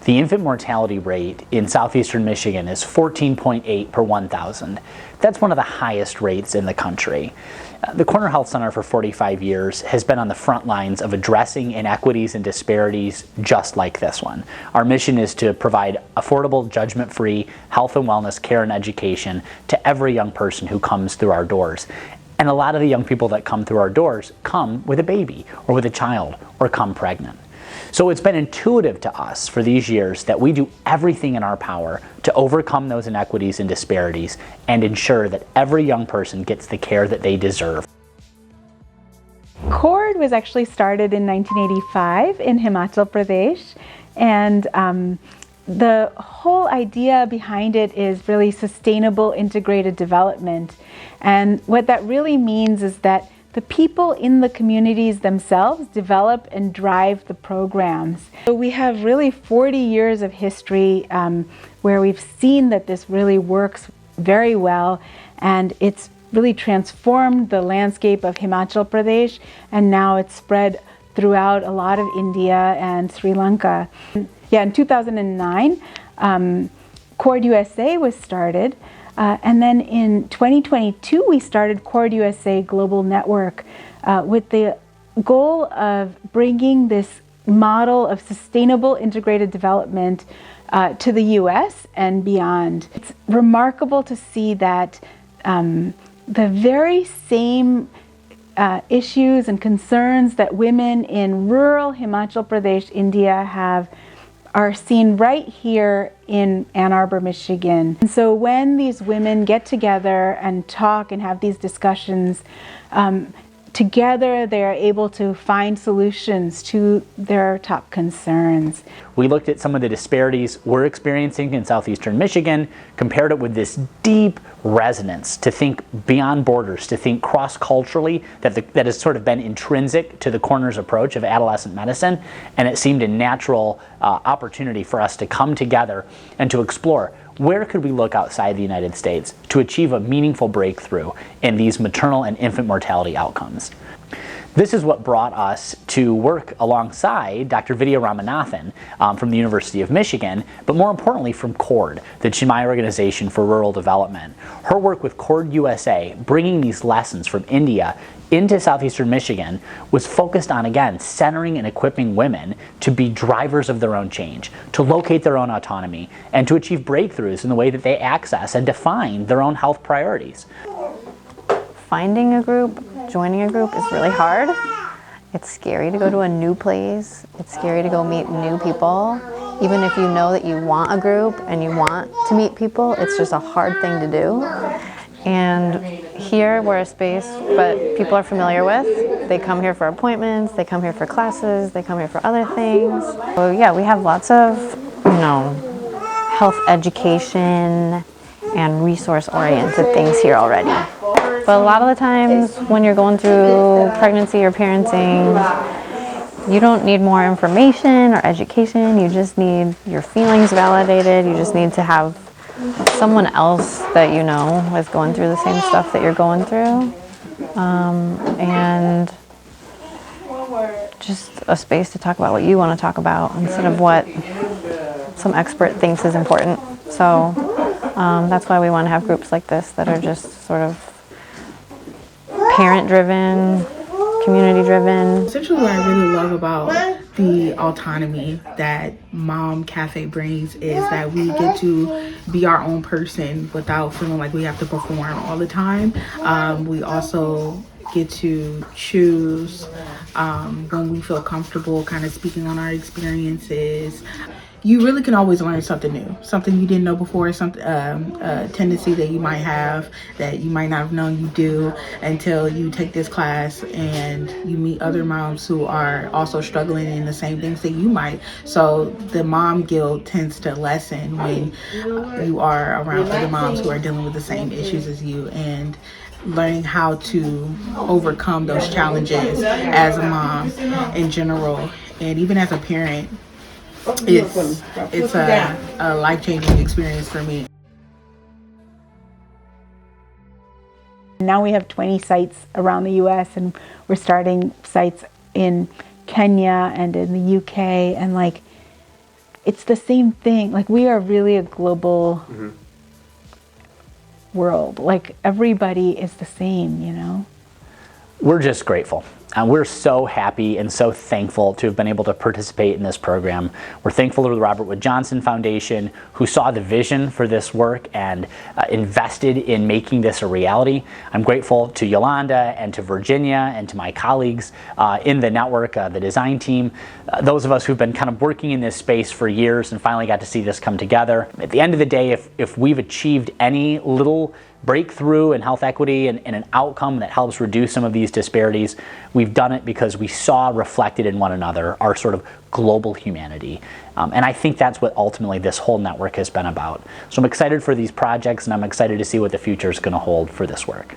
The infant mortality rate in southeastern Michigan is 14.8 per 1,000. That's one of the highest rates in the country. The Corner Health Center for 45 years has been on the front lines of addressing inequities and disparities just like this one. Our mission is to provide affordable, judgment-free health and wellness care and education to every young person who comes through our doors. And a lot of the young people that come through our doors come with a baby or with a child or come pregnant. So it's been intuitive to us for these years that we do everything in our power to overcome those inequities and disparities and ensure that every young person gets the care that they deserve. CORD was actually started in 1985 in Himachal Pradesh, and the whole idea behind it is really sustainable integrated development. And what that really means is that the people in the communities themselves develop and drive the programs. So we have really 40 years of history where we've seen that this really works very well, and it's really transformed the landscape of Himachal Pradesh, and now it's spread throughout a lot of India and Sri Lanka. Yeah, in 2009, CORD USA was started. And then in 2022, we started CORD USA Global Network with the goal of bringing this model of sustainable integrated development to the US and beyond. It's remarkable to see that the very same issues and concerns that women in rural Himachal Pradesh, India are seen right here in Ann Arbor, Michigan. And so when these women get together and talk and have these discussions, together they're able to find solutions to their top concerns. We looked at some of the disparities we're experiencing in southeastern Michigan, compared it with this deep resonance to think beyond borders, to think cross-culturally, that has sort of been intrinsic to the Corner's approach of adolescent medicine, and it seemed a natural opportunity for us to come together and to explore where could we look outside the United States to achieve a meaningful breakthrough in these maternal and infant mortality outcomes. This is what brought us to work alongside Dr. Vidya Ramanathan from the University of Michigan, but more importantly from CORD, the Chinmay Organization for Rural Development. Her work with CORD USA, bringing these lessons from India into southeastern Michigan, was focused on, again, centering and equipping women to be drivers of their own change, to locate their own autonomy, and to achieve breakthroughs in the way that they access and define their own health priorities. Finding a group, joining a group is really hard. It's scary to go to a new place. It's scary to go meet new people. Even if you know that you want a group and you want to meet people, it's just a hard thing to do. And here we're a space that people are familiar with. They come here for appointments, they come here for classes, they come here for other things. So yeah, we have lots of, health education and resource-oriented things here already. But a lot of the times when you're going through pregnancy or parenting, you don't need more information or education, you just need your feelings validated, you just need to have someone else that you know is going through the same stuff that you're going through, and just a space to talk about what you want to talk about instead of what some expert thinks is important. So that's why we want to have groups like this that are just sort of parent-driven, community-driven. Essentially what I really love about the autonomy that Mom Cafe brings is that we get to be our own person without feeling like we have to perform all the time. We also get to choose when we feel comfortable kind of speaking on our experiences. You really can always learn something new, something you didn't know before, something a tendency that you might have that you might not have known you do until you take this class and you meet other moms who are also struggling in the same things that you might. So the mom guilt tends to lessen when you are around other moms who are dealing with the same issues as you, and learning how to overcome those challenges as a mom in general, and even as a parent. It's a life-changing experience for me. Now we have 20 sites around the US, and we're starting sites in Kenya and in the UK, and it's the same thing. Like, we are really a global world. Like, everybody is the same, you know? We're just grateful. And we're so happy and so thankful to have been able to participate in this program. We're thankful to the Robert Wood Johnson Foundation, who saw the vision for this work and invested in making this a reality. I'm grateful to Yolanda and to Virginia and to my colleagues in the network, the design team, those of us who've been kind of working in this space for years and finally got to see this come together. At the end of the day, if we've achieved any little breakthrough in health equity and an outcome that helps reduce some of these disparities, we've done it because we saw reflected in one another our sort of global humanity. And I think that's what ultimately this whole network has been about. So I'm excited for these projects, and I'm excited to see what the future is going to hold for this work.